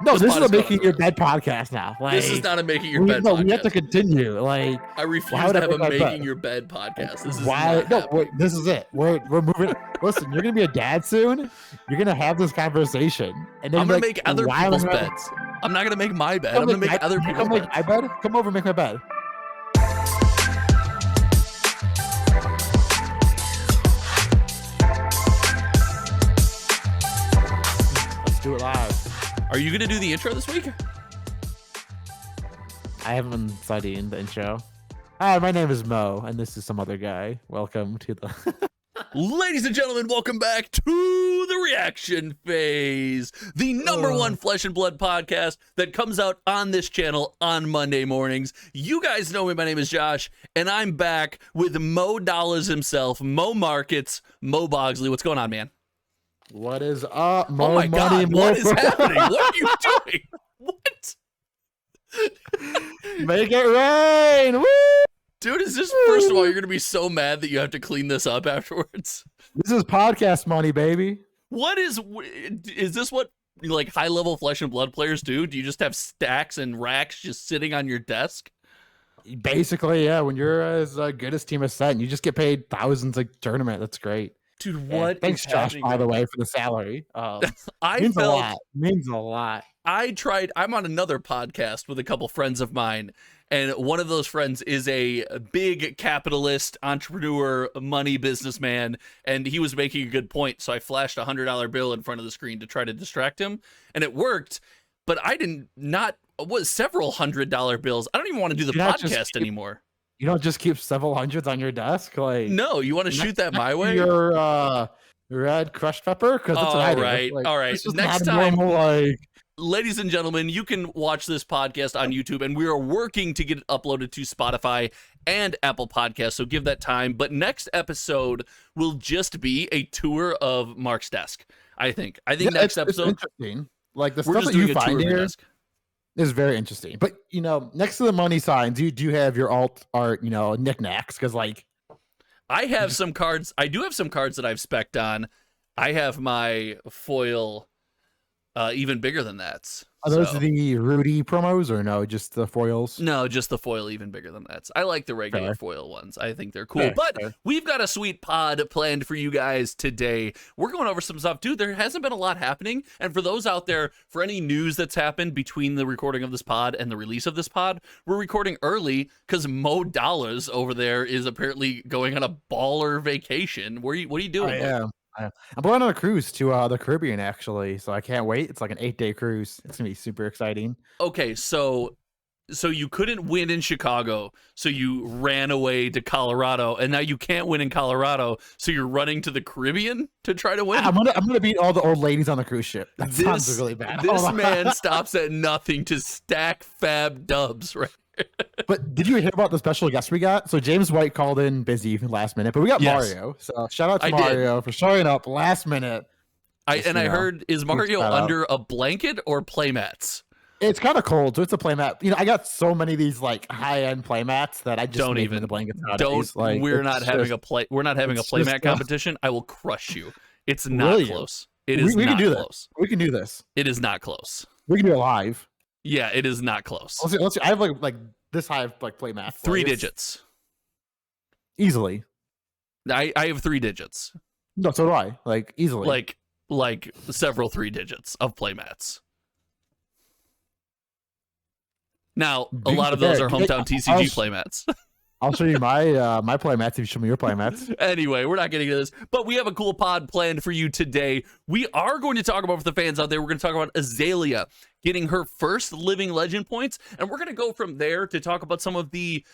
No, this is a making your bed podcast now. Like, this is not a making your bed podcast. We have to continue. Like, I refuse to have a making your bed podcast. This is why? No, this is it. We're moving. Listen, you're gonna be a dad soon. You're gonna have this conversation, and then I'm gonna make other people's beds. I'm not gonna make my bed. I'm gonna make other people's beds. My bed. Come over, and make my bed. Let's do it live. Are you gonna do the intro this week? I haven't been studying the intro. Hi, my name is Mo, and this is some other guy. Welcome to the... Ladies and gentlemen, welcome back to the reaction phase, the number one flesh and blood podcast that comes out on this channel on Monday mornings. You guys know me. My name is Josh, and I'm back with Mo Dollars himself, Mo Markets, Mo Bogsley. What's going on, man? What is up, Mo? Oh my God, what is happening? What are you doing? What? Make it rain! Woo! Dude, is this, first of all, you're going to be so mad that you have to clean this up afterwards? This is podcast money, baby. What is this what, like, high-level flesh and blood players do? Do you just have stacks and racks just sitting on your desk? Basically, yeah. When you're as good as Team Ascent, you just get paid thousands like tournament. That's great. Dude, what? Thanks, Josh, by the way, for the salary. Means a lot. Means a lot. I'm on another podcast with a couple friends of mine, and one of those friends is a big capitalist, entrepreneur, money businessman, and he was making a good point, so I flashed a $100 bill in front of the screen to try to distract him, and it worked, but I was several $100 bills. I don't even want to do the podcast anymore. You don't just keep several hundreds on your desk? Like, no, you want to shoot that my way? Your red crushed pepper? Because that's what I do. All right. Next time, ladies and gentlemen, you can watch this podcast on YouTube, and we are working to get it uploaded to Spotify and Apple Podcasts, so give that time. But next episode will just be a tour of Mark's desk, I think. Next episode... It's interesting. Like, the stuff that you find here is very interesting. But, you know, next to the money signs, do you have your alt art, you know, knickknacks? Because, like... I have some cards. I do have some cards that I've spec'd on. I have my foil... even bigger than that. Are those the Rudy promos or no? Just the foils? No, just the foil even bigger than that. I like the regular foil ones. I think they're cool. But we've got a sweet pod planned for you guys today. We're going over some stuff. Dude, there hasn't been a lot happening. And for those out there, for any news that's happened between the recording of this pod and the release of this pod, we're recording early because Mo Dollars over there is apparently going on a baller vacation. What are you doing? I'm going on a cruise to the Caribbean, actually, so I can't wait. It's like an 8-day cruise. It's gonna be super exciting. Okay, so you couldn't win in Chicago, so you ran away to Colorado, and now you can't win in Colorado, so you're running to the Caribbean to try to win. I'm gonna beat all the old ladies on the cruise ship. That sounds really bad. This man stops at nothing to stack fab dubs, right? But did you hear about the special guest we got? So James White called in busy last minute, but we got Mario. So shout out to Mario for showing up last minute. I heard, is Mario under a blanket or playmats? It's kind of cold, so it's a playmat. You know, I got so many of these like high-end playmats that I just don't even the blankets. Like, we're not having a playmat competition. I will crush you. It's not close. It is not close. We can do this. It is not close. We can do it live. Yeah, it is not close. Let's see. I have like this high of like play math. 3 digits. Easily. I have 3 digits. No, so do I. Like easily. Like several 3 digits of playmats. Now, a lot of those are hometown TCG playmats. I'll show you my my playmats if you show me your playmats. Anyway, we're not getting to this, but we have a cool pod planned for you today. We are going to talk about, for the fans out there, we're going to talk about Azalea getting her first living legend points, and we're going to go from there to talk about some of the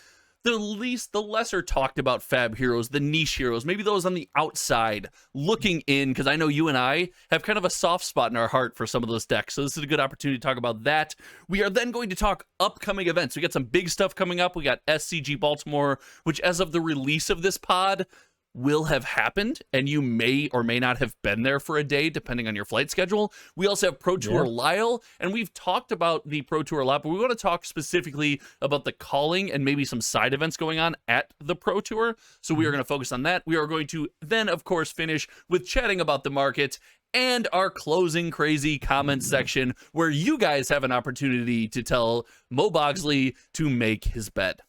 lesser talked about fab heroes, the niche heroes, maybe those on the outside looking in, because I know you and I have kind of a soft spot in our heart for some of those decks, so this is a good opportunity to talk about that. We are then going to talk upcoming events. We got some big stuff coming up. We got SCG Baltimore, which as of the release of this pod will have happened, and you may or may not have been there for a day, depending on your flight schedule. We also have Pro Tour Lyle, and we've talked about the Pro Tour a lot, but we want to talk specifically about the calling and maybe some side events going on at the Pro Tour, so we are going to focus on that. We are going to then, of course, finish with chatting about the market and our closing crazy comment section where you guys have an opportunity to tell Mo Bogsley to make his bed.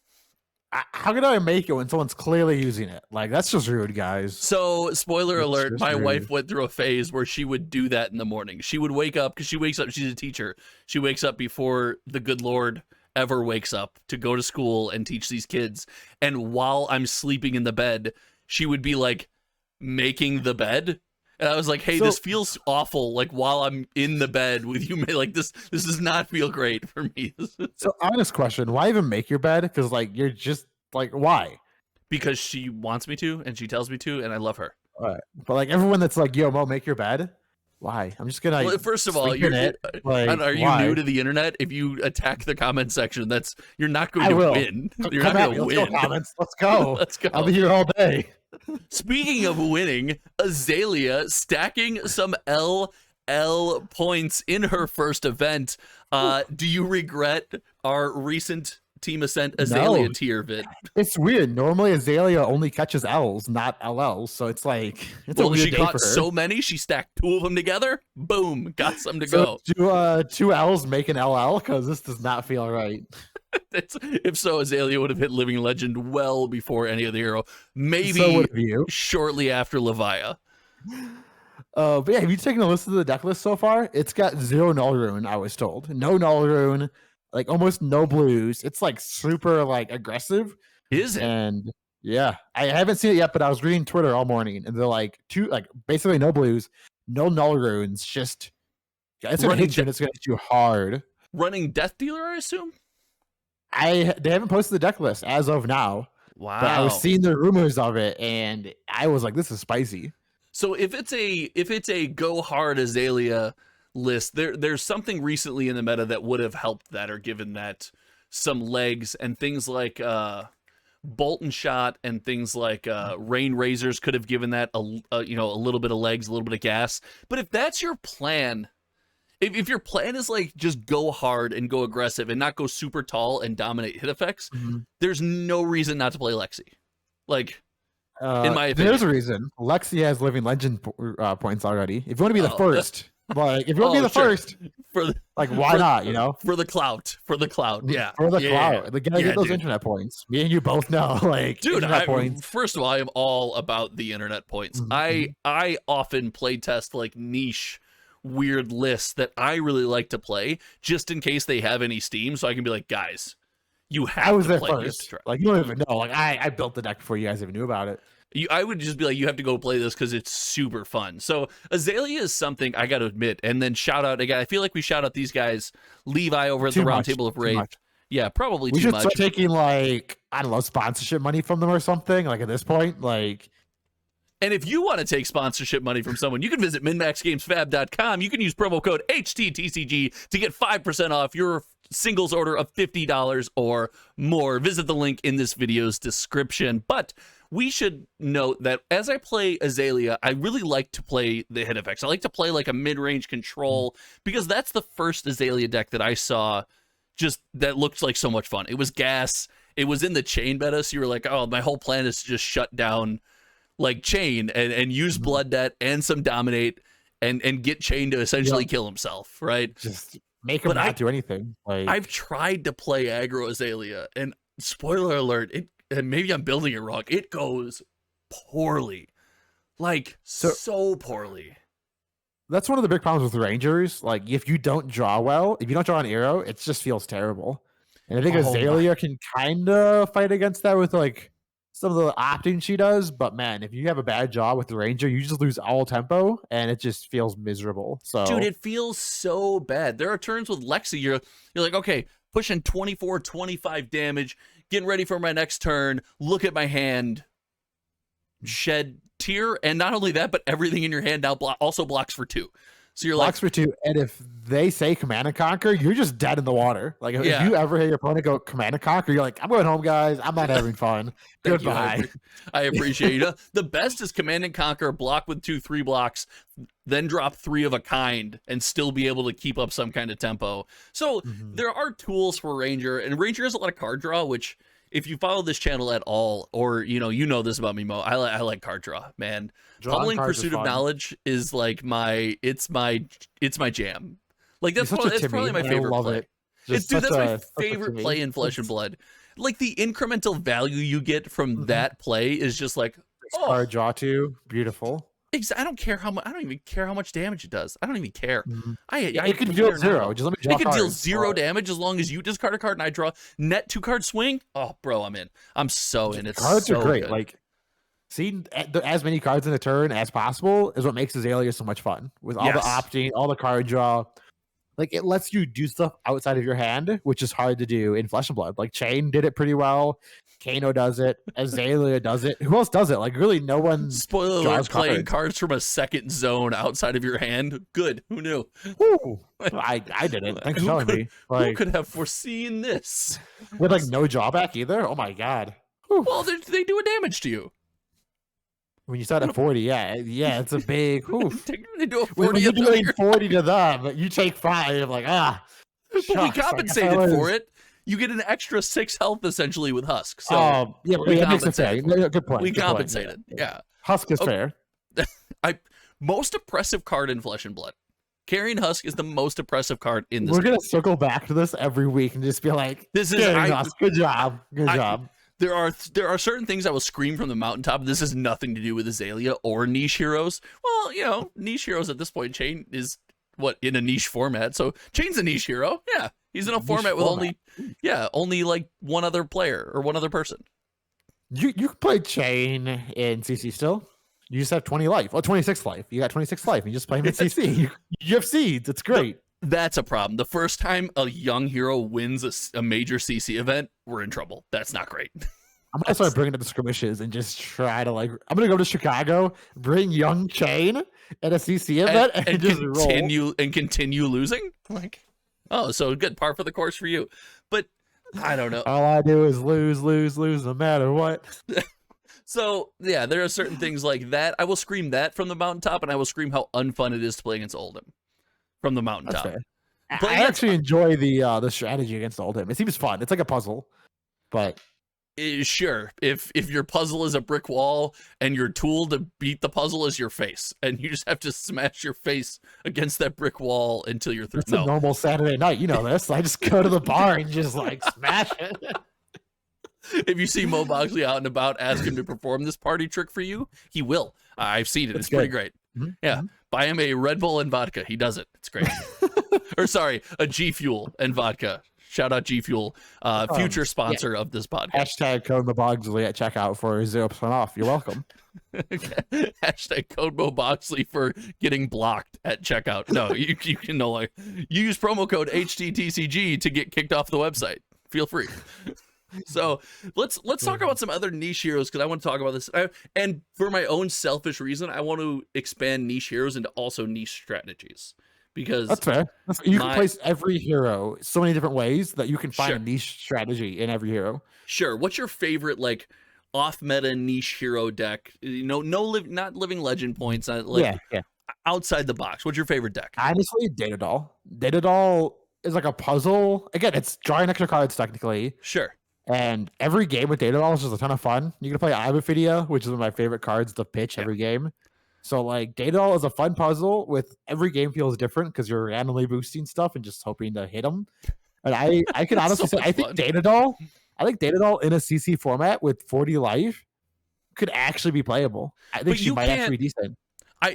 How can I make it when someone's clearly using it? Like, that's just rude, guys. So, spoiler That's alert, just my rude. wife went through a phase where she would do that in the morning. She would wake up, because she wakes up, she's a teacher. She wakes up before the good Lord ever wakes up to go to school and teach these kids. And while I'm sleeping in the bed, she would be like making the bed. And I was like, hey, this feels awful. Like, while I'm in the bed with you, like, this does not feel great for me. So, honest question, why even make your bed? Because, like, you're just, like, why? Because she wants me to, and she tells me to, and I love her. All right. But, like, everyone that's like, yo, Mo, make your bed. Why? I'm just going to, well, first of all, are you new to the internet? If you attack the comment section, you're not going to win. You're not going to win. Let's go, comments. Let's go. Let's go. I'll be here all day. Speaking of winning, Azalea stacking some LL points in her first event. Do you regret our recent Team Ascent Azalea tier vid? It's weird. Normally Azalea only catches L's, not LLs. So it's like, it's a weird she day caught for her. so many, she stacked 2 of them together. Boom, got some to go. Do 2 L's make an LL? Because this does not feel right. If so, Azalea would have hit Living Legend well before any of the hero. Maybe So shortly after Levia. But yeah, have you taken a listen to the deck list so far? It's got 0 null rune, I was told. No null rune, like almost no blues. It's like super like aggressive. Is it? And yeah, I haven't seen it yet, but I was reading Twitter all morning, and they're like basically no blues, no null runes. Just it's gonna hit you, and it's gonna hit you hard. Running Death Dealer, I assume. They haven't posted the deck list as of now. Wow. But I was seeing the rumors of it, and I was like, this is spicy. So if it's a go hard Azalea list, there's something recently in the meta that would have helped that or given that some legs, and things like Bolt and Shot and things like Rain Razors could have given that a little bit of legs, a little bit of gas. But if that's your plan, if your plan is like just go hard and go aggressive and not go super tall and dominate hit effects, there's no reason not to play Lexi. Like, in my opinion, there's a reason. Lexi has Living Legend points already. If you want to be the first, like if you want to be the first, why not? You know, for the clout, yeah, for the clout. Like, get those internet points. Me and you both know, like, dude. Points. First of all, I am all about the internet points. I often play test like niche weird lists that I really like to play, just in case they have any Steam, so I can be like, guys, you have to play this. Like, you don't even know. Like, I built the deck before you guys even knew about it. I would just be like, you have to go play this because it's super fun. So Azalea is something I got to admit. And then shout out again. I feel like we shout out these guys. Levi over at the Roundtable of Wraith. Yeah, probably too much. We should start taking, like, I don't know, sponsorship money from them or something. Like, at this point, like. And if you want to take sponsorship money from someone, you can visit MinMaxGamesFab.com. You can use promo code HTTCG to get 5% off your singles order of $50 or more. Visit the link in this video's description. But we should note that as I play Azalea, I really like to play the hit effects. I like to play like a mid-range control, because that's the first Azalea deck that I saw just that looked like so much fun. It was gas. It was in the chain meta, so you were like, oh, my whole plan is to just shut down like chain and use blood debt and some dominate and get chain to essentially kill himself, right? Just make him not do anything. Like, I've tried to play aggro Azalea, and spoiler alert, and maybe I'm building it wrong, it goes poorly. Like, so poorly. That's one of the big problems with Rangers. Like, if you don't draw well, if you don't draw an arrow, it just feels terrible. And I think Azalea can kind of fight against that with, like, some of the opting she does, but man, if you have a bad draw with the Ranger, you just lose all tempo, and it just feels miserable. So, dude, it feels so bad. There are turns with Lexi, you're like, okay, pushing 24, 25 damage, getting ready for my next turn. Look at my hand, shed tier, and not only that, but everything in your hand now also blocks for 2. So you're blocks for 2, and if they say Command and Conquer, you're just dead in the water. Like, if you ever hear your opponent go Command and Conquer, you're like, I'm going home, guys. I'm not having fun. Goodbye. I appreciate you. The best is Command and Conquer, block with 2/3 blocks, then drop 3 of a kind, and still be able to keep up some kind of tempo. So there are tools for Ranger, and Ranger has a lot of card draw, which if you follow this channel at all, or you know this about me, Mo, I like card draw, man. Pummeling Pursuit of Knowledge is like it's my jam. Like that's probably my favorite play. Dude, that's my favorite play in Flesh and Blood. Like the incremental value you get from that play is just like card draw too beautiful. I don't care how much. I don't even care how much damage it does. I don't even care. It could deal 0. Just let me draw. It could deal 0 damage as long as you discard a card and I draw. Net 2 card swing. Oh, bro, I'm in. I'm so in. It's cards so are great. Good. Like seeing as many cards in a turn as possible is what makes Azalea so much fun. With all the opting, all the card draw. Like it lets you do stuff outside of your hand, which is hard to do in Flesh and Blood. Like Chain did it pretty well. Kano does it. Azalea does it. Who else does it? Like really, no one. Spoiler alert: playing cards from a second zone outside of your hand. Good. Who knew? Ooh, I didn't. Thanks for telling me. Like, who could have foreseen this? With like no drawback either. Oh my god. Whew. Well, they do a damage to you. When you start at 40, yeah, it's a big. They do a 40. When you're doing 40 to them, you take 5. Like But we compensated for it. You get an extra 6 health essentially with Husk. So yeah, it makes it fair. Good point. We compensated. Yeah. Husk is fair. Most oppressive card in Flesh and Blood. Carrying Husk is the most oppressive card in this. We're gonna circle back to this every week and just be like, "This is Husk. Good job, good job." There are certain things I will scream from the mountaintop. This has nothing to do with Azalea or niche heroes. Well, niche heroes at this point. Chain is in a niche format. So Chain's a niche hero. Yeah. He's in a format with only like one other player or one other person. You can play Chain in CC still. You just have 20 life. 26 life. You got 26 life. You just play him in CC. You have seeds. It's great. That's a problem. The first time a young hero wins a major CC event, we're in trouble. That's not great. I'm gonna start bringing up the skirmishes and just try to I'm gonna go to Chicago, bring young Chain at a CC event, and just continue losing. Like, so good, par for the course for you. But I don't know. All I do is lose, no matter what. So yeah, there are certain things like that. I will scream that from the mountaintop, and I will scream how unfun it is to play against Oldhim from the mountaintop. I actually enjoy the strategy against Oldhim. It seems fun. It's like a puzzle, but. Sure, if your puzzle is a brick wall and your tool to beat the puzzle is your face, and you just have to smash your face against that brick wall until you're through. It's a normal Saturday night, you know this. I just go to the bar and just smash it. If you see Mo Boxley out and about, ask him to perform this party trick for you. He will. I've seen it. It's pretty great. Mm-hmm. Yeah, buy him a Red Bull and vodka. He does it. It's great. Or sorry, a G Fuel and vodka. Shout out G Fuel, future sponsor of this podcast. Hashtag code Moboxley at checkout for 0% off. You're welcome. Hashtag code Moboxley for getting blocked at checkout. No, you can no longer use promo code HTTCG to get kicked off the website. Feel free. So let's talk about some other niche heroes, because I want to talk about this. And for my own selfish reason, I want to expand niche heroes into also niche strategies. Because that's fair. You can place every hero so many different ways that you can find a niche strategy in every hero. Sure. What's your favorite off meta niche hero deck? Not living legend points. Outside the box. What's your favorite deck? Honestly, Data Doll. Data Doll is like a puzzle. Again, it's drawing extra cards technically. Sure. And every game with Data Doll is just a ton of fun. You can play Ibophidia, which is one of my favorite cards to pitch every game. So Data Doll is a fun puzzle with every game feels different because you're randomly boosting stuff and just hoping to hit them. And I can honestly say I think Data Doll in a CC format with 40 life could actually be playable. I think she might actually be decent.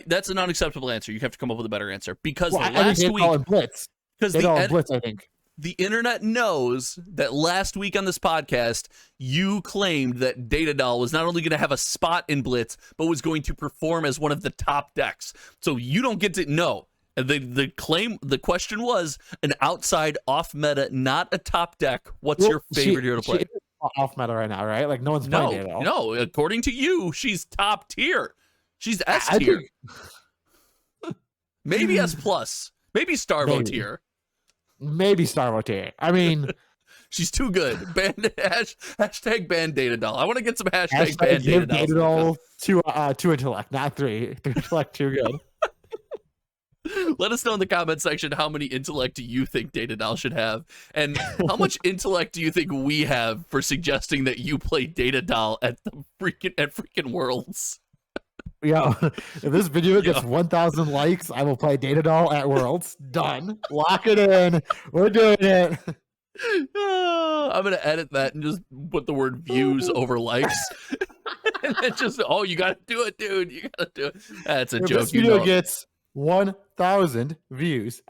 That's an unacceptable answer. You have to come up with a better answer, because last week Blitz. Because Blitz, I think. The internet knows that last week on this podcast, you claimed that Data Doll was not only going to have a spot in Blitz, but was going to perform as one of the top decks. So you don't get to know. The question was an outside off meta, not a top deck. What's your favorite hero to play? She's off meta right now, right? Like no one's playing Data Doll. No, according to you, she's top tier. She's S tier. Maybe S plus. Maybe Starvo tier. Maybe Starvo tier. I mean, she's too good. Hashtag ban Data Doll. I want to get some hashtag ban Data Doll. 2 intellect, not 3. 3 intellect, too good. Let us know in the comment section how many intellect do you think Data Doll should have, and how much intellect do you think we have for suggesting that you play Data Doll at the freaking Worlds. Yo, if this video gets 1,000 likes, I will play Data Doll at Worlds. Done. Lock it in. We're doing it. I'm gonna edit that and just put the word views over likes. And then just, oh, you gotta do it, dude. You gotta do it. That's a if joke. This video gets 1,000 views.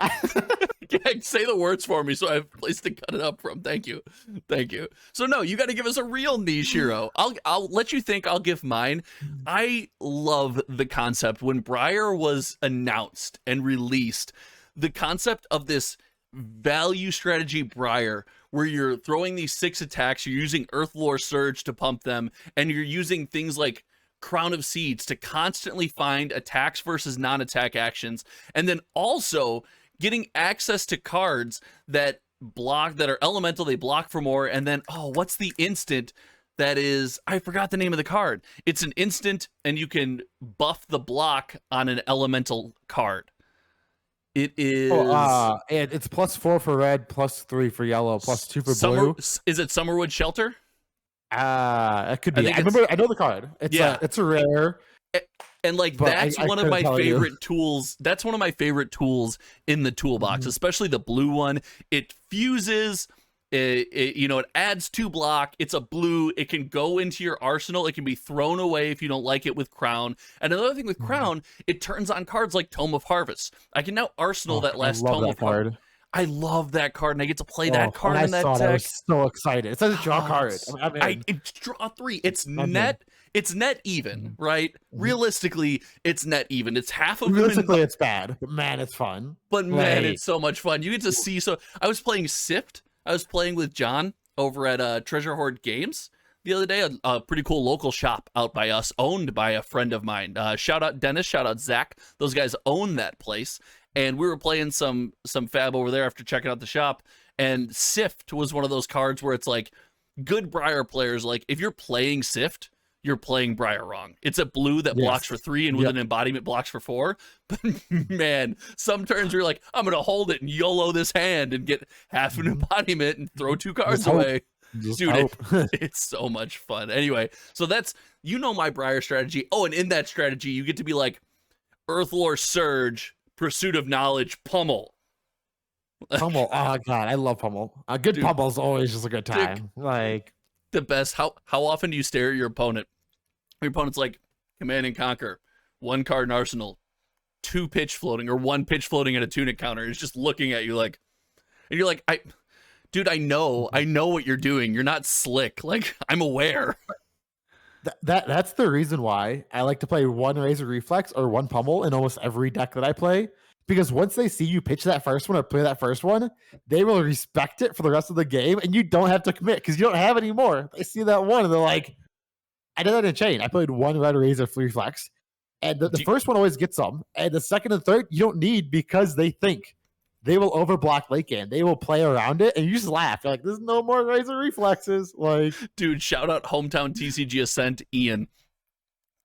Say the words for me so I have a place to cut it up from. Thank you. Thank you. So no, you got to give us a real niche hero. I'll let you think. I'll give mine. I love the concept when Briar was announced and released, the concept of this value strategy Briar, where you're throwing these 6 attacks, you're using Earthlore Surge to pump them, and you're using things like Crown of Seeds to constantly find attacks versus non-attack actions, and then also getting access to cards that are elemental, they block for more, and then, oh, what's the instant that is, I forgot the name of the card. It's an instant, and you can buff the block on an elemental card. It is... it's +4 for red, +3 for yellow, +2 for blue. Is it Summerwood Shelter? It could be. I know the card. It's a rare. And like, that's one of my favorite tools. That's one of my favorite tools in the toolbox, especially the blue one. It fuses, it adds 2 block. It's a blue. It can go into your arsenal. It can be thrown away if you don't like it with Crown. And another thing with Crown, it turns on cards like Tome of Harvest. I can now arsenal that last Tome of Harvest. I love that card, and I get to play that card in that deck. I was so excited. It says draw card. It's draw 3. It's net. It's net even, right? Realistically, it's net even. It's half of realistically, it's bad, but man, it's fun. But man, it's so much fun. You get to see. So I was playing Sift. I was playing with John over at Treasure Hoard Games the other day. A pretty cool local shop out by us, owned by a friend of mine. Shout out Dennis. Shout out Zach. Those guys own that place. And we were playing some FaB over there after checking out the shop. And Sift was one of those cards where it's like, good Briar players, like, if you're playing Sift, you're playing Briar wrong. It's a blue that blocks for 3 and with an embodiment blocks for 4. But man, some turns you're like, I'm gonna hold it and YOLO this hand and get half an embodiment and throw 2 cards away. Dude, it's so much fun. Anyway, so that's, my Briar strategy. Oh, and in that strategy, you get to be like, Earthlore Surge, Pursuit of Knowledge, Pummel. Pummel. Oh god, I love Pummel. A good Pummel is always just a good time. Like the best. How often do you stare at your opponent? Your opponent's like, Command and Conquer, 1 card in arsenal, 2 pitch floating, or 1 pitch floating at a tunic counter. It's just looking at you like, and you're like, dude, I know what you're doing. You're not slick. Like, I'm aware. That's the reason why I like to play 1 Razor Reflex or 1 Pummel in almost every deck that I play. Because once they see you pitch that first one or play that first one, they will respect it for the rest of the game, and you don't have to commit because you don't have any more. They see that one and they're like, I did that in chain. I played 1 Red Razor Reflex, and the first one always gets some, and the second and third you don't need because they think they will overblock late game. They will play around it, and you just laugh. You're like, there's no more Razor Reflexes. Like, dude, shout out Hometown TCG Ascent, Ian.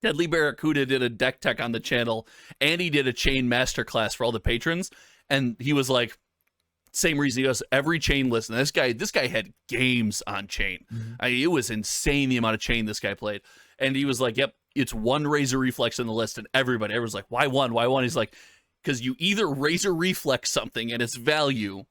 Deadly Barracuda did a deck tech on the channel, and he did a chain masterclass for all the patrons. And he was like, same reason he does every chain list. And this guy had games on chain. I mean, it was insane the amount of chain this guy played. And he was like, yep, it's 1 Razor Reflex in the list. And everyone's like, why 1? Why 1? He's like, because you either Razor Reflex something and its value,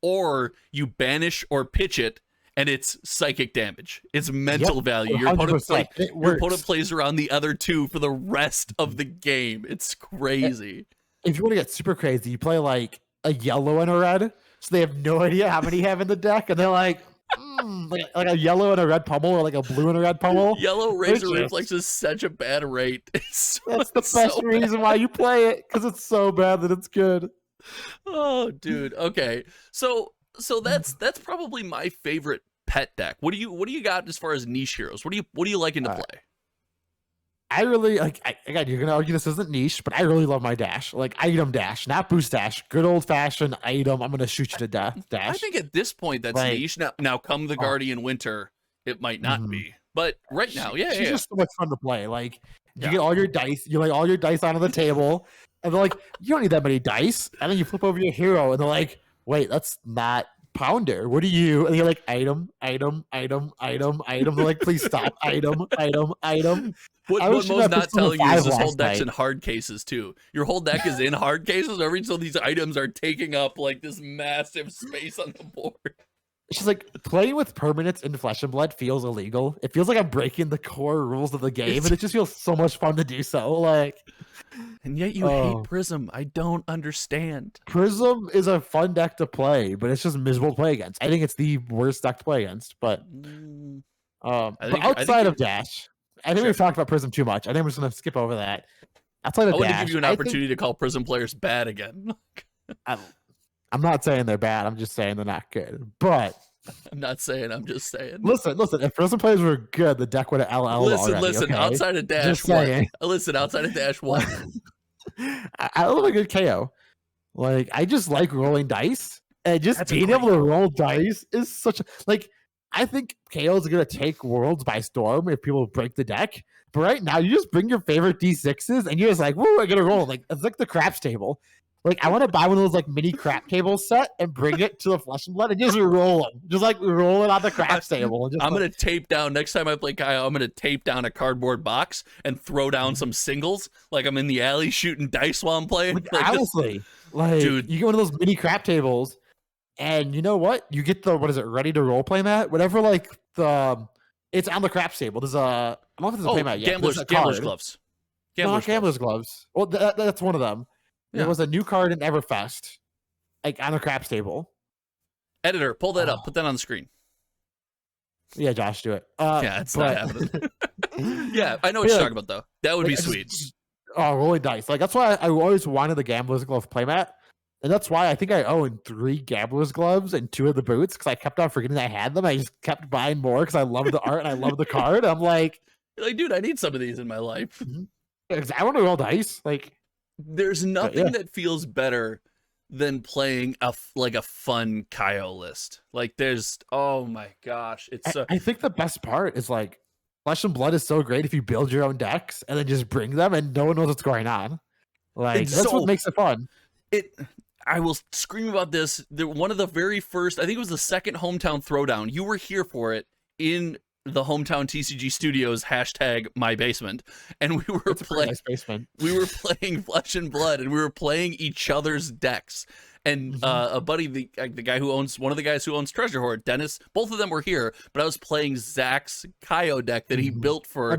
or you banish or pitch it and it's psychic damage. It's mental value. Your opponent plays around the other 2 for the rest of the game. It's crazy. If you want to get super crazy, you play like a yellow and a red, so they have no idea how many you have in the deck, and they're like, like a yellow and a red Pummel, or like a blue and a red Pummel. Yellow Razor Reflex is such a bad rate. That's the best reason why you play it, because it's so bad that it's good. Oh, dude. Okay, so that's probably my favorite pet deck. What do you got as far as niche heroes? What do you liking to play? I really like. Again, you're gonna argue this isn't niche, but I really love my dash. Like, item dash, not boost dash. Good old fashioned item. I'm gonna shoot you to death dash. I think at this point that's niche. Now come the Guardian Winter, it might not be, but right now, she's just so much fun to play. Like, you get all your dice. You lay all your dice onto the table. And they're like, you don't need that many dice. And then you flip over your hero, and they're like, wait, that's not Pounder. What are you? And you're like, item, item, item, item, item. They're like, please stop. Item, item, item. What I was Mo's shooting at not Persona telling you is 5 this whole last deck's night. in hard cases too. Your whole deck is in hard cases. Every so these items are taking up like this massive space on the board. She's like, playing with permanents in Flesh and Blood feels illegal. It feels like I'm breaking the core rules of the game, and it just feels so much fun to do so. Like, and yet you hate Prism. I don't understand. Prism is a fun deck to play, but it's just miserable to play against. I think it's the worst deck to play against. But, but outside of Dash, I think we've talked about Prism too much. I think we're just gonna skip over that. Outside of I want Dash, to give you an opportunity to call Prism players bad again. I'm not saying they're bad. I'm just saying they're not good. But I'm not saying. I'm just saying. Listen. If Prism players were good, the deck would have LL already. Listen. Okay? Outside of Dash, what? Listen. Outside of Dash, what? I love a good KO. Like, I just like rolling dice, and just being able to roll dice is such a I think KO is gonna take Worlds by storm if people break the deck. But right now, you just bring your favorite D6s, and you're just like, "Woo, I gotta roll!" Like, it's like the craps table. Like, I want to buy one of those like mini crap tables set and bring it to the Flesh and Blood and just roll them. Just like roll it on the craps table. And just, I'm gonna tape down next time I play Kyle. I'm gonna tape down a cardboard box and throw down some singles. Like I'm in the alley shooting dice while I'm playing. Honestly, dude, you get one of those mini crap tables, and you know what? You get the ready to role play mat, whatever. Like it's on the craps table. There's I don't know if there's a play mat yet. Gambler's gloves. Gambler's gloves. Well, that's one of them. Yeah. There was a new card in Everfest, like on the craps table. Editor, pull that up. Put that on the screen. Yeah, Josh, do it. Yeah, it's not happening. Yeah, I know what you're talking about, though. That would be sweet. Rolling dice. Like, that's why I always wanted the Gambler's Glove playmat. And that's why I think I own 3 Gambler's Gloves and 2 of the boots, because I kept on forgetting I had them. I just kept buying more because I love the art and I love the card. I'm like, dude, I need some of these in my life. I want to roll dice. Like, there's nothing that feels better than playing a fun Kyo list. Like there's, oh my gosh, it's. I think the best part is like Flesh and Blood is so great if you build your own decks and then just bring them and no one knows what's going on. Like that's what makes it fun. I will scream about this. One of the very first, I think it was the second hometown throwdown. You were here for it in the hometown TCG studios #MyBasement, and we were playing we were playing Flesh and Blood, and we were playing each other's decks. And a buddy, the guy who owns one of the guys who owns Treasure Hoard, Dennis, both of them were here, but I was playing Zach's Kyo deck that he built for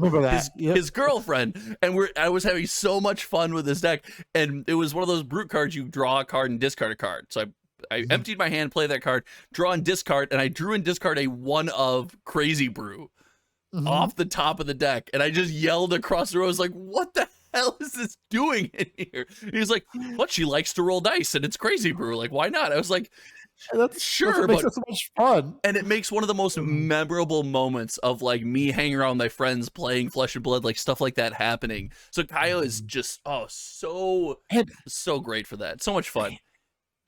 his girlfriend, and I was having so much fun with this deck. And it was one of those brute cards, you draw a card and discard a card. So I emptied my hand, play that card, draw and discard, and I drew and discard a 1 of Crazy Brew off the top of the deck. And I just yelled across the room. I was like, what the hell is this doing in here? And he's like, what? She likes to roll dice and it's Crazy Brew. Like, why not? I was like, sure, but it's so much fun. And it makes one of the most memorable moments of like me hanging around with my friends playing Flesh and Blood, like stuff like that happening. So Kyo is just so great for that. So much fun.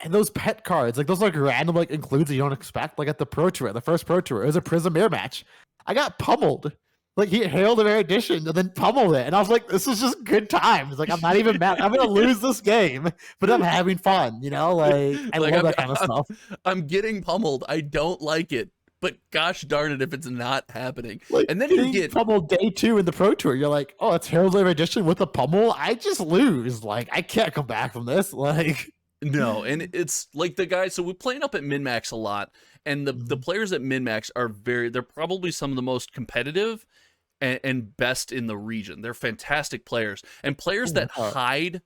And those pet cards, like those like random like includes that you don't expect, like at the Pro Tour, the first Pro Tour, it was a Prism Air match. I got pummeled. Like he hailed an Air Edition and then pummeled it. And I was like, this is just good times. Like I'm not even mad. I'm gonna lose this game, but I'm having fun, you know? Like I love that kind of stuff. I'm getting pummeled. I don't like it. But gosh darn it if it's not happening. Like, and then you get pummeled day 2 in the Pro Tour. You're like, oh, it's Herald's Air Edition with a pummel. I just lose. Like I can't come back from this. Like no, and it's like the guys, so we're playing up at MinMax a lot, and the players at MinMax are they're probably some of the most competitive and best in the region. They're fantastic players, and players that hide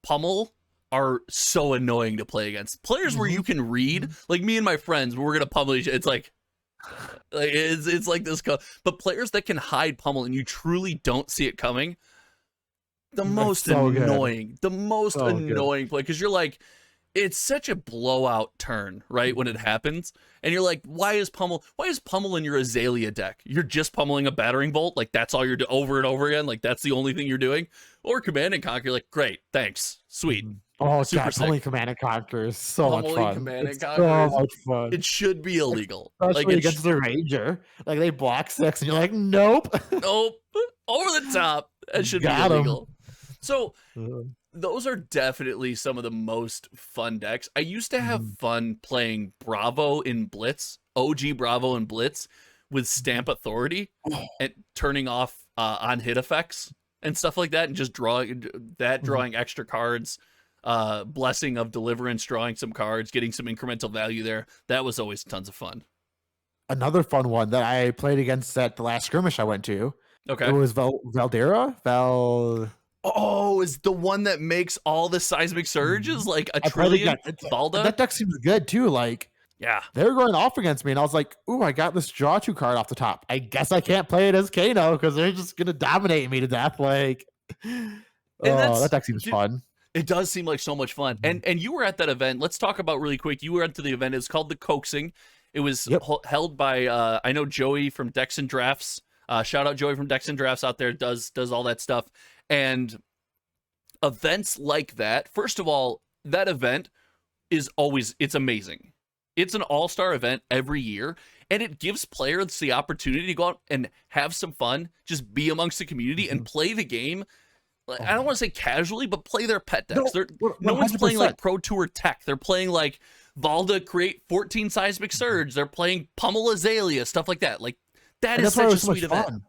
pummel are so annoying to play against. Players where you can read, like me and my friends, we're gonna pummel each other. It's like it's like this, but players that can hide pummel and you truly don't see it coming. The most annoying play, because you're like, it's such a blowout turn, right? When it happens, and you're like, why is pummel in your Azalea deck? You're just pummeling a battering bolt, like that's all you're doing over and over again, like that's the only thing you're doing. Or Command and Conquer, like great, thanks, sweet. Oh, God, pummeling Command and Conquer is so much fun. So much fun. It should be illegal. Especially like against the Ranger. Like they block 6 and you're like, nope. Nope. Over the top. That should be illegal. So those are definitely some of the most fun decks. I used to have fun playing Bravo in Blitz, OG Bravo in Blitz, with Stamp Authority and turning off on hit effects and stuff like that, and just drawing extra cards, Blessing of Deliverance, drawing some cards, getting some incremental value there. That was always tons of fun. Another fun one that I played against at the last skirmish I went to. Okay. It was Valdera. Oh, is the one that makes all the seismic surges like a trillion? Balda? That deck seems good too. Like, yeah, they were going off against me, and I was like, "Ooh, I got this draw 2 card off the top. I guess I can't play it as Kano because they're just gonna dominate me to death." Like, that deck seems fun. It does seem like so much fun. And you were at that event. Let's talk about really quick. You were at the event. It's called the Coaxing. It was held by I know Joey from Decks and Drafts. Shout out Joey from Decks and Drafts out there. Does all that stuff. And events like that. First of all, that event it's amazing. It's an all-star event every year, and it gives players the opportunity to go out and have some fun, just be amongst the community and play the game. I don't want to say casually, but play their pet decks. No one's playing like Pro Tour Tech. They're playing like Valda create 14 seismic surge. They're playing Pummel Azalea, stuff like that. Like that's such a sweet event. Fun.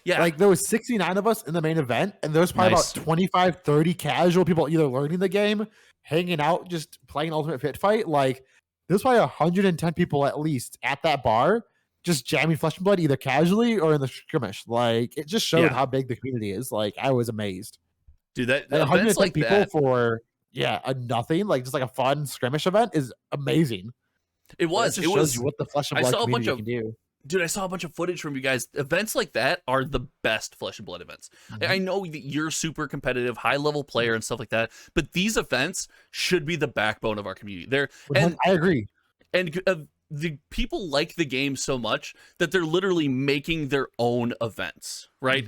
Yeah. Like there was 69 of us in the main event, and there was probably about 25, 30 casual people either learning the game, hanging out, just playing Ultimate Pit Fight. Like there's probably 110 people at least at that bar, just jamming Flesh and Blood either casually or in the skirmish. Like it just showed how big the community is. Like I was amazed. Dude, that 110 like people that, for a nothing, like just like a fun skirmish event is amazing. It was. It shows you what the Flesh and Blood community can do. Dude, I saw a bunch of footage from you guys. Events like that are the best Flesh and Blood events. I know that you're super competitive, high-level player and stuff like that, but these events should be the backbone of our community. I agree. And the people like the game so much that they're literally making their own events, right?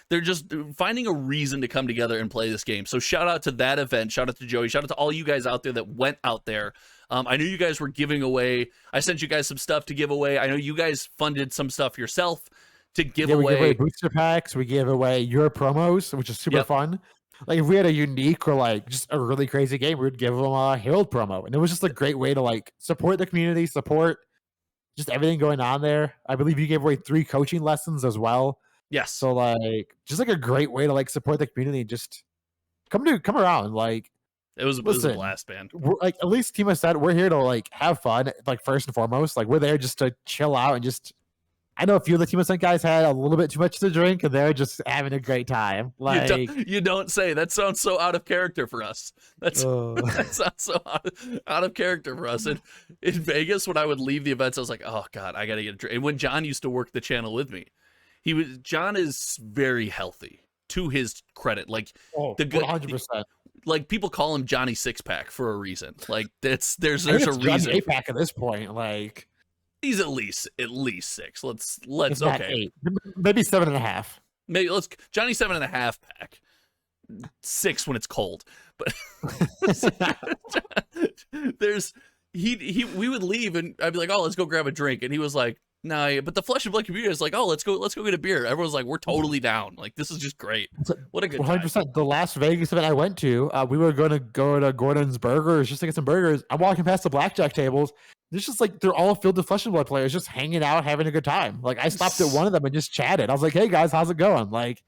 They're just finding a reason to come together and play this game. So shout out to that event. Shout out to Joey. Shout out to all you guys out there that went out there. I knew you guys were giving away. I sent you guys some stuff to give away. I know you guys funded some stuff yourself to give away. We give away booster packs. We give away your promos, which is super fun. Like if we had a unique or like just a really crazy game, we would give them a Herald promo, and it was just a great way to like support the community, support just everything going on there. I believe you gave away 3 coaching lessons as well. Yes. So like just like a great way to like support the community and just come around. Like it was a blast, man. Like at least Tima said, we're here to like have fun. Like first and foremost, like we're there just to chill out and just. I know a few of the Team Ascent guys had a little bit too much to drink, and they're just having a great time. Like you don't say. That sounds so out of character for us. That sounds so out of character for us. And in Vegas, when I would leave the events, I was like, "Oh God, I gotta get a drink." And when John used to work the channel with me, John is very healthy. To his credit, like the good 100%. Like people call him Johnny Six Pack for a reason. Like there's a reason. Johnny 8 pack at this point, like. He's at least 6. Let's it's okay. 8. Maybe 7.5. Maybe Johnny 7.5 pack. 6 when it's cold. But we would leave and I'd be like, "Oh, let's go grab a drink." And he was like, "Nah," but the Flesh and Blood community is like, "Oh, let's go get a beer." Everyone's like, "We're totally down. Like this is just great." What a good 100%. Time. The last Vegas event I went to, we were going to go to Gordon's Burgers just to get some burgers. I'm walking past the blackjack tables. It's just like they're all filled with Flesh and Blood players just hanging out, having a good time. Like I stopped at one of them and just chatted. I was like, "Hey guys, how's it going?" Like,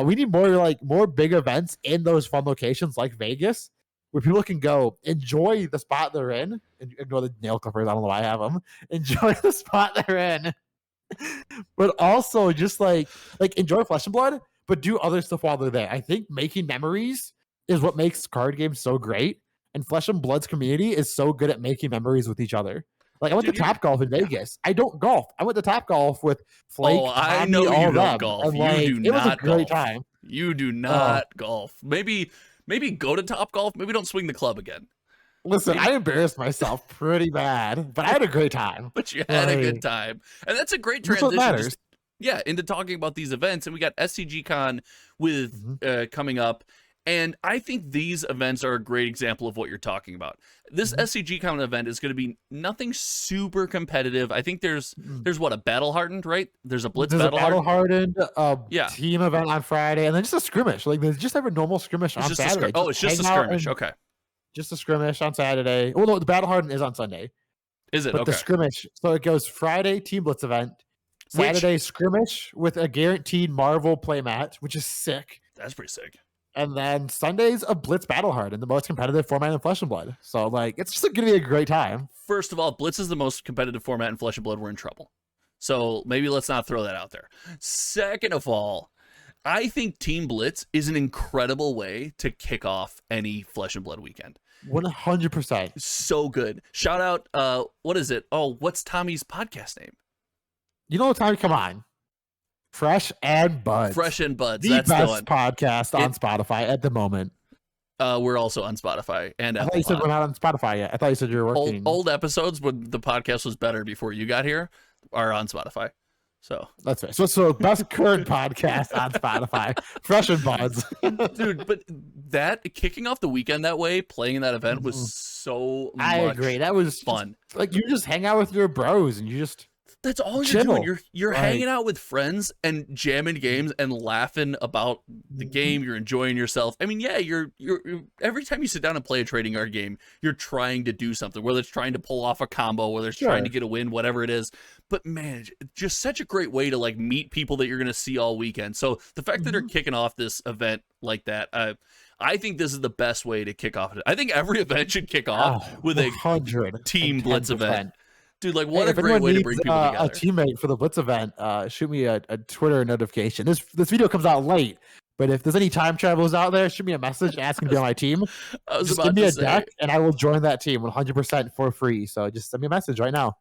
we need more big events in those fun locations like Vegas where people can go enjoy the spot they're in. Ignore the nail clippers. I don't know why I have them. Enjoy the spot they're in, but also just like enjoy Flesh and Blood, but do other stuff while they're there. I think making memories is what makes card games so great. And Flesh and Blood's community is so good at making memories with each other. Like I went to Top Golf in Vegas. I don't golf. I went to Top Golf with Flake. Oh, I know you don't golf. And, like, you do it was not a great golf. time. You do not golf. Maybe go to Top Golf. Maybe don't swing the club again. Listen, I embarrassed myself pretty bad, but I had a great time. But you had a good time, and that's a great transition. Into talking about these events, and we got SCG Con with coming up. And I think these events are a great example of what you're talking about. This SCG Con event is going to be nothing super competitive. I think there's what, a battle hardened, right? There's a blitz battle hardened team event on Friday, and then just a skirmish. Like, they just have a normal skirmish on Saturday. It's just a skirmish. Okay. Just a skirmish on Saturday. Well, no, the battle hardened is on Sunday. Is it? But okay. The skirmish, so it goes Friday team blitz event, Saturday skirmish with a guaranteed Marvel playmat, which is sick. That's pretty sick. And then Sunday's a Blitz Battle Hardened, the most competitive format in Flesh and Blood. So, like, it's just going to be a great time. First of all, Blitz is the most competitive format in Flesh and Blood. We're in trouble. So maybe let's not throw that out there. Second of all, I think Team Blitz is an incredible way to kick off any Flesh and Blood weekend. 100%. So good. Shout out, what is it? Oh, what's Tommy's podcast name? You know what, Tommy? Come on. Fresh and Buds. Fresh and Buds. The That's best the one. podcast on Spotify at the moment. We're also on Spotify and Apple. I thought you said we're not on Spotify yet. I thought you said you were working. Old episodes when the podcast was better before you got here are on Spotify. So that's right. So best current podcast on Spotify. Fresh and Buds. Dude, but that kicking off the weekend that way, playing in that event was so much I agree. That was fun. Like, you just hang out with your bros and you just that's all you're chill. doing. You're hanging out with friends and jamming games and laughing about the game. You're enjoying yourself. I mean, yeah, you're every time you sit down and play a trading card game, you're trying to do something, whether it's trying to pull off a combo, whether it's trying to get a win, whatever it is. But man, just such a great way to like meet people that you're going to see all weekend. So the fact that they're kicking off this event like that, I think this is the best way to kick off. I think every event should kick off with a team blitz event. Dude, like, what a great way to bring people together. A teammate for the Blitz event, shoot me a Twitter notification. This video comes out late, but if there's any time travelers out there, shoot me a message asking to be on my team. Just give me a deck, and I will join that team 100% for free. So just send me a message right now.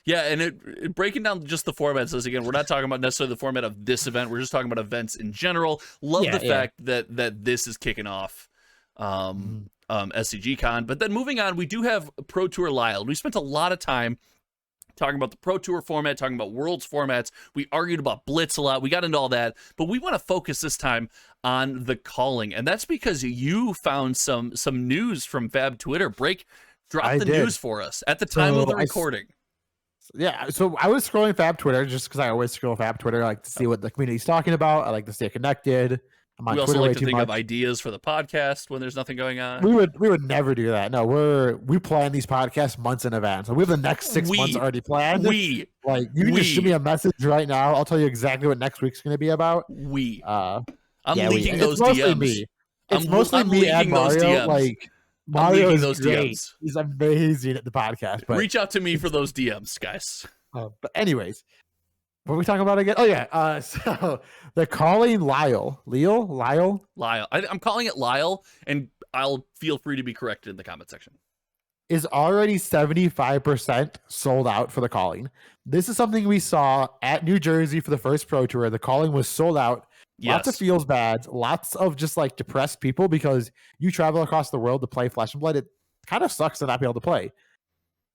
Yeah, and it breaking down just the format says, again, we're not talking about necessarily the format of this event. We're just talking about events in general. Love the fact that this is kicking off SCG Con. But then moving on, we do have Pro Tour Lyle. We spent a lot of time talking about the Pro Tour format, talking about Worlds formats. We argued about Blitz a lot. We got into all that, but we want to focus this time on the calling, and that's because you found some news from FaB Twitter. Drop the news for us at the time of the recording. So I was scrolling FaB Twitter just because I always scroll FaB Twitter. I like to see what the community's talking about. I like to stay connected. We also like to think of ideas for the podcast when there's nothing going on. We would never do that. No, we plan these podcasts months in advance. So we have the next 6 months already planned. You can just shoot me a message right now. I'll tell you exactly what next week's going to be about. I'm leaking those DMs. It's mostly me and Mario. Like, Mario is those great. DMs. He's amazing at the podcast. But reach out to me for those DMs, guys. But anyways, what are we talking about again? Oh yeah, so they're calling Lyle. I'm calling it Lyle, and I'll feel free to be corrected in the comment section. Is already 75% sold out for the calling. This is something we saw at New Jersey for the first Pro Tour. The calling was sold out. Lots of feels bad, lots of just like depressed people because you travel across the world to play Flesh and Blood. It kind of sucks to not be able to play.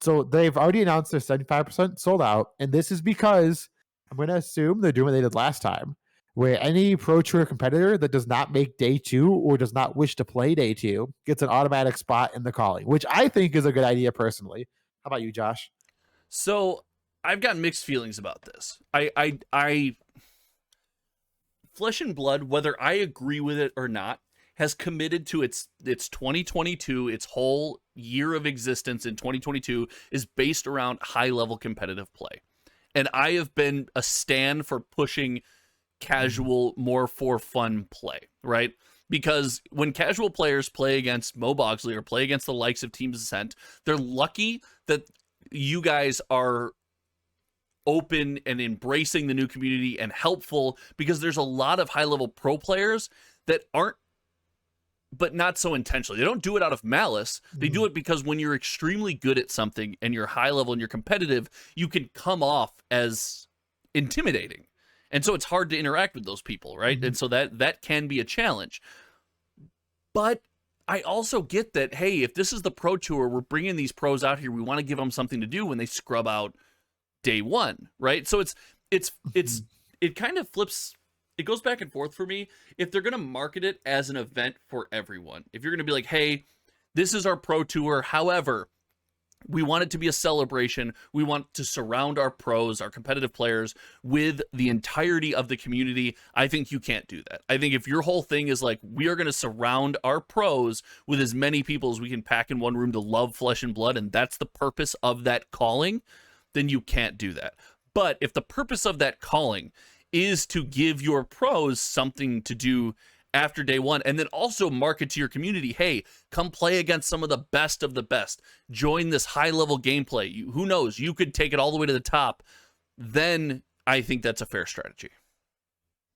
So they've already announced they're 75% sold out, and this is because I'm going to assume they're doing what they did last time, where any Pro Tour competitor that does not make day 2 or does not wish to play day 2 gets an automatic spot in the calling, which I think is a good idea personally. How about you, Josh? So I've got mixed feelings about this. I Flesh and Blood, whether I agree with it or not, has committed to its 2022, its whole year of existence in 2022 is based around high-level competitive play. And I have been a stand for pushing casual, more for fun play, right? Because when casual players play against Mo Bogsley or play against the likes of Team Ascent, they're lucky that you guys are open and embracing the new community and helpful, because there's a lot of high-level pro players that aren't, but not so intentionally. They don't do it out of malice. They do it because when you're extremely good at something and you're high level and you're competitive, you can come off as intimidating. And so it's hard to interact with those people, right? And so that can be a challenge. But I also get that, hey, if this is the Pro Tour, we're bringing these pros out here, we want to give them something to do when they scrub out day 1, right? So it kind of flips it goes back and forth for me. If they're going to market it as an event for everyone, if you're going to be like, hey, this is our pro tour, however, we want it to be a celebration. We want to surround our pros, our competitive players, with the entirety of the community. I think you can't do that. I think if your whole thing is like, we are going to surround our pros with as many people as we can pack in one room to love Flesh and Blood, and that's the purpose of that calling, then you can't do that. But if the purpose of that calling is to give your pros something to do after day one, and then also market to your community, hey, come play against some of the best, join this high level gameplay, who knows, you could take it all the way to the top, then I think that's a fair strategy.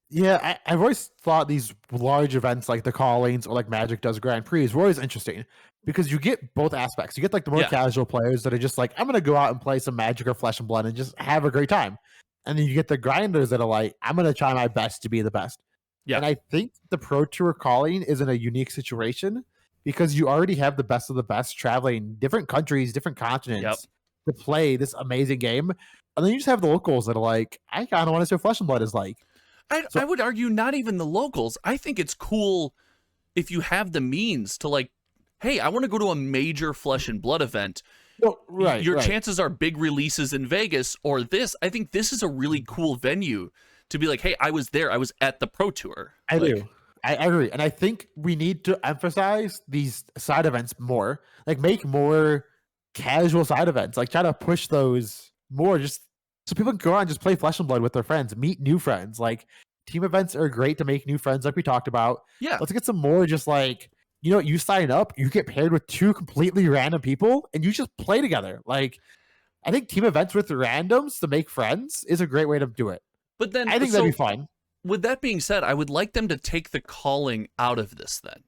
Yeah, I've always thought these large events like the callings or like Magic does Grand Prix were always interesting because you get both aspects. You get like the more casual players that are just like, I'm going to go out and play some Magic or Flesh and Blood and just have a great time. And then you get the grinders that are like, I'm going to try my best to be the best. Yeah. And I think the Pro Tour calling is in a unique situation because you already have the best of the best traveling different countries, different continents to play this amazing game. And then you just have the locals that are like, I kind of want to see what Flesh and Blood is like. I would argue not even the locals. I think it's cool if you have the means to like, hey, I want to go to a major Flesh and Blood event. Your chances are big releases in Vegas or this. I think this is a really cool venue to be like, hey, I was there. I was at the Pro Tour. I do. I agree. And I think we need to emphasize these side events more. Like make more casual side events. Like try to push those more just so people can go out and just play Flesh and Blood with their friends, meet new friends. Like team events are great to make new friends like we talked about. Yeah. Let's get some more just like, you know, you sign up, you get paired with two completely random people and you just play together. Like I think team events with randoms to make friends is a great way to do it. But then I think that'd be fine. With that being said, I would like them to take the calling out of this then.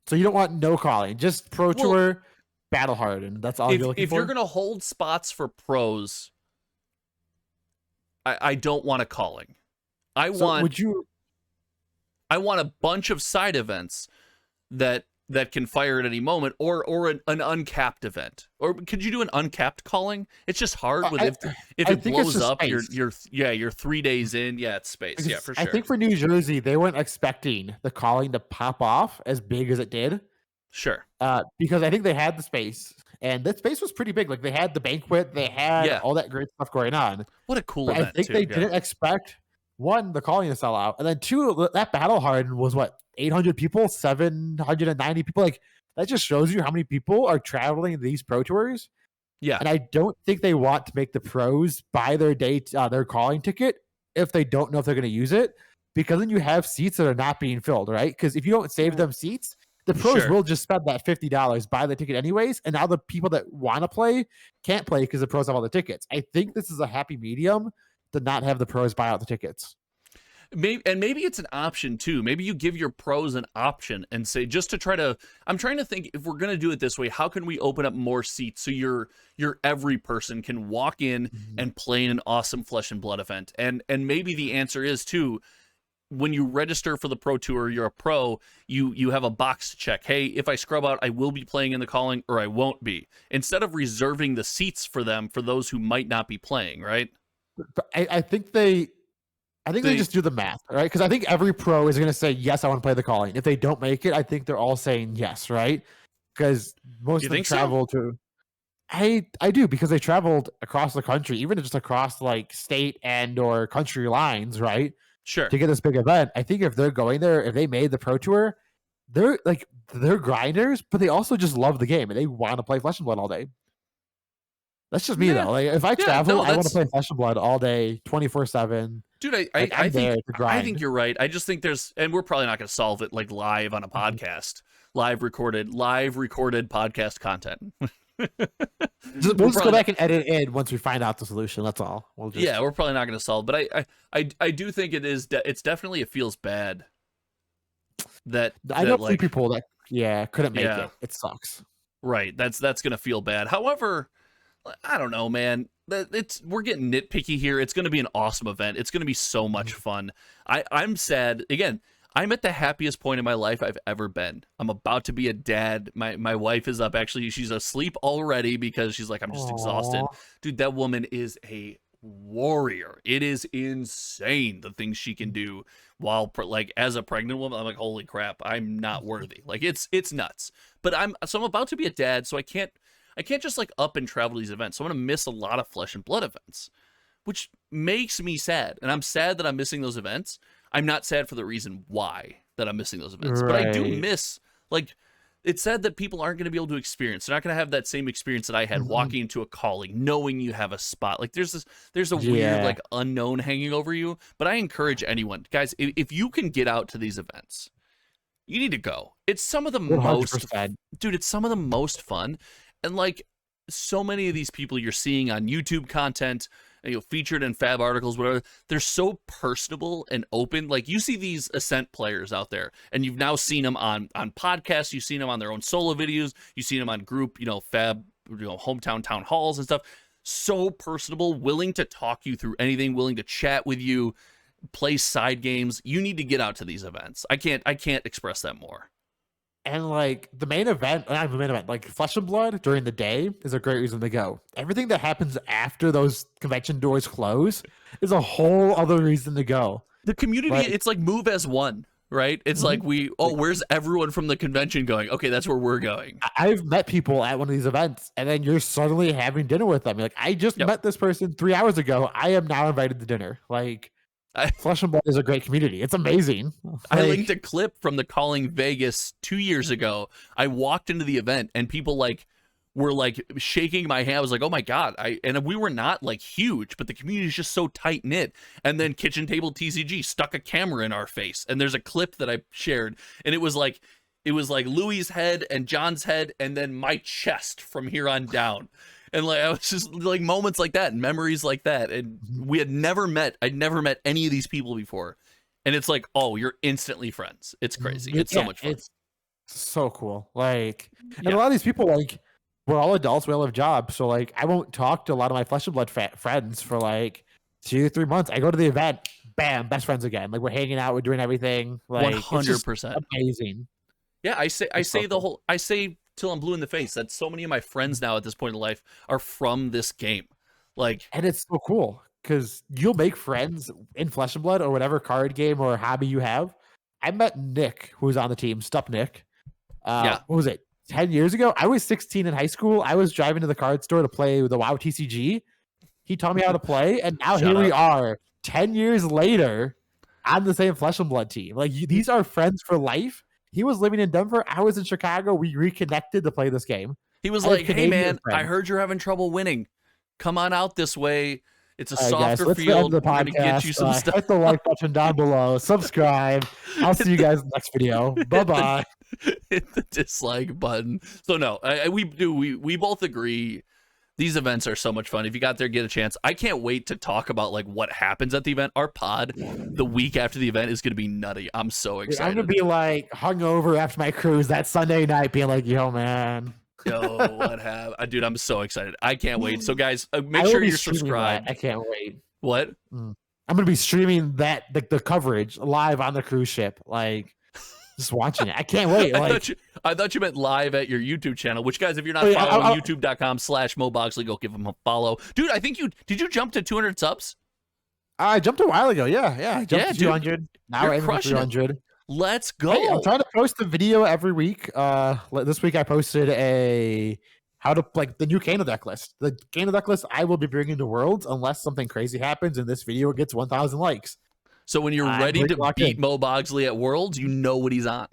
So you don't want no calling, just Pro Tour, battle hardened. That's all you're looking for? If you're going to hold spots for pros, I don't want a calling. I want a bunch of side events that can fire at any moment, or an uncapped event. Or could you do an uncapped calling? It's just hard with if it blows up. You're 3 days in. Yeah, it's space. Yeah, for sure. I think for New Jersey, they weren't expecting the calling to pop off as big as it did. Sure. Because I think they had the space, and that space was pretty big. Like they had the banquet, they had all that great stuff going on. What a cool event! I think they didn't expect one, the calling to sell out, and then two, that battle hardened was what, 800 people, 790 people. Like that just shows you how many people are traveling these Pro Tours. Yeah, and I don't think they want to make the pros buy their their calling ticket if they don't know if they're going to use it, because then you have seats that are not being filled, right? Because if you don't save them seats, the pros will just spend that $50, buy the ticket anyways, and now the people that want to play can't play because the pros have all the tickets. I think this is a happy medium to not have the pros buy out the tickets. Maybe it's an option too. Maybe you give your pros an option and say, just to try to, I'm trying to think, if we're going to do it this way, how can we open up more seats so your every person can walk in and play in an awesome Flesh and Blood event? And maybe the answer is too, when you register for the Pro Tour, you're a pro, you have a box to check. Hey, if I scrub out, I will be playing in the calling or I won't be. Instead of reserving the seats for them for those who might not be playing, right? I think they just do the math, right? Because I think every pro is going to say, yes, I want to play the calling. If they don't make it, I think they're all saying yes, right? Because most of them travel to... I do, because they traveled across the country, even just across like state and or country lines, right? Sure. To get this big event. I think if they're going there, if they made the Pro Tour, they're grinders, but they also just love the game and they want to play Flesh and Blood all day. That's just me though. Like if I travel, I want to play Flesh and Blood all day, 24/7. Dude, I think you're right. I just think and we're probably not going to solve it like live on a podcast, live recorded podcast content. We'll just go back and edit in once we find out the solution. That's all. We're probably not going to solve, but I do think it's definitely, it feels bad that I know like, people that couldn't make it. It sucks. Right. That's going to feel bad. However, I don't know, man. We're getting nitpicky here. It's going to be an awesome event. It's going to be so much fun. I'm sad again. I'm at the happiest point in my life I've ever been. I'm about to be a dad. My wife is up. Actually, she's asleep already because she's like, I'm just exhausted. Dude, that woman is a warrior. It is insane the things she can do while like as a pregnant woman. I'm like, holy crap, I'm not worthy. Like it's nuts. But I'm about to be a dad, so I can't just like up and travel to these events. So I'm gonna miss a lot of Flesh and Blood events, which makes me sad. And I'm sad that I'm missing those events. I'm not sad for the reason why that I'm missing those events, but I do miss, like, it's sad that people aren't going to be able to experience. They're not going to have that same experience that I had walking into a calling, knowing you have a spot. Like there's a weird like unknown hanging over you. But I encourage anyone, guys, if you can get out to these events, you need to go. It's some of the 100%. It's some of the most fun. And like so many of these people you're seeing on YouTube content, featured in FaB articles, whatever, they're so personable and open. Like you see these Ascent players out there, and you've now seen them on podcasts, you've seen them on their own solo videos, you've seen them on group, FaB, hometown town halls and stuff. So personable, willing to talk you through anything, willing to chat with you, play side games. You need to get out to these events. I can't express that more. And like the main event, not the main event, like Flesh and Blood during the day is a great reason to go. Everything that happens after those convention doors close is a whole other reason to go. The community, it's like move as one, right? It's like where's everyone from the convention going? Okay, that's where we're going. I've met people at one of these events, and then you're suddenly having dinner with them. You're like, I just met this person 3 hours ago. I am now invited to dinner. Like, Flesh and Blood is a great community. It's amazing. I linked a clip from the Calling Vegas 2 years ago. I walked into the event and people were shaking my hand. I was like, oh my God. And we were not like huge, but the community is just so tight knit. And then Kitchen Table TCG stuck a camera in our face. And there's a clip that I shared, and it was like Louie's head and John's head and then my chest from here on down. And like I was just like moments like that and memories like that. And I'd never met any of these people before. And it's like, oh, you're instantly friends. It's crazy. It's so much fun. It's so cool. Like, and a lot of these people, like, we're all adults, we all have jobs. So like I won't talk to a lot of my Flesh and Blood friends for like 2 or 3 months. I go to the event, bam, best friends again. Like we're hanging out, we're doing everything. Like 100%. Amazing. Yeah, I say till I'm blue in the face that so many of my friends now at this point in life are from this game. Like, and it's so cool because you'll make friends in Flesh and Blood or whatever card game or hobby you have. I met Nick, who's on the team, Stup Nick. What was it? 10 years ago? I was 16 in high school. I was driving to the card store to play with the WoW TCG. He taught me how to play, and now here we are 10 years later on the same Flesh and Blood team. Like, these are friends for life. He was living in Denver. I was in Chicago. We reconnected to play this game. He was like, hey, man, I heard you're having trouble winning. Come on out this way. It's a softer field. We're going to get you some stuff. Hit the like button down below. Subscribe. I'll see you guys in the next video. Bye-bye. Hit the dislike button. So, no, we both agree. These events are so much fun. If you got there, get a chance. I can't wait to talk about like what happens at the event. Our pod the week after the event is going to be nutty. I'm so excited. I'm going to be like hungover after my cruise that Sunday night being like, yo, man. Yo, what happened? Dude, I'm so excited. I can't wait. So guys, make sure you're subscribed. I can't wait. What? I'm going to be streaming that the coverage live on the cruise ship. Like, just watching it. I can't wait. Like, I thought you meant live at your YouTube channel, which, guys, if you're not following youtube.com/MoBoxley, go give them a follow. Dude, I think did you jump to 200 subs? I jumped a while ago. Yeah. I jumped to 200. Now we're at 300. Let's go. Hey, I'm trying to post a video every week. This week I posted how to like the new Kano deck list. The Kano deck list I will be bringing to Worlds unless something crazy happens and this video gets 1,000 likes. So when you're ready to beat Mo Bogsley at Worlds, you know what he's on.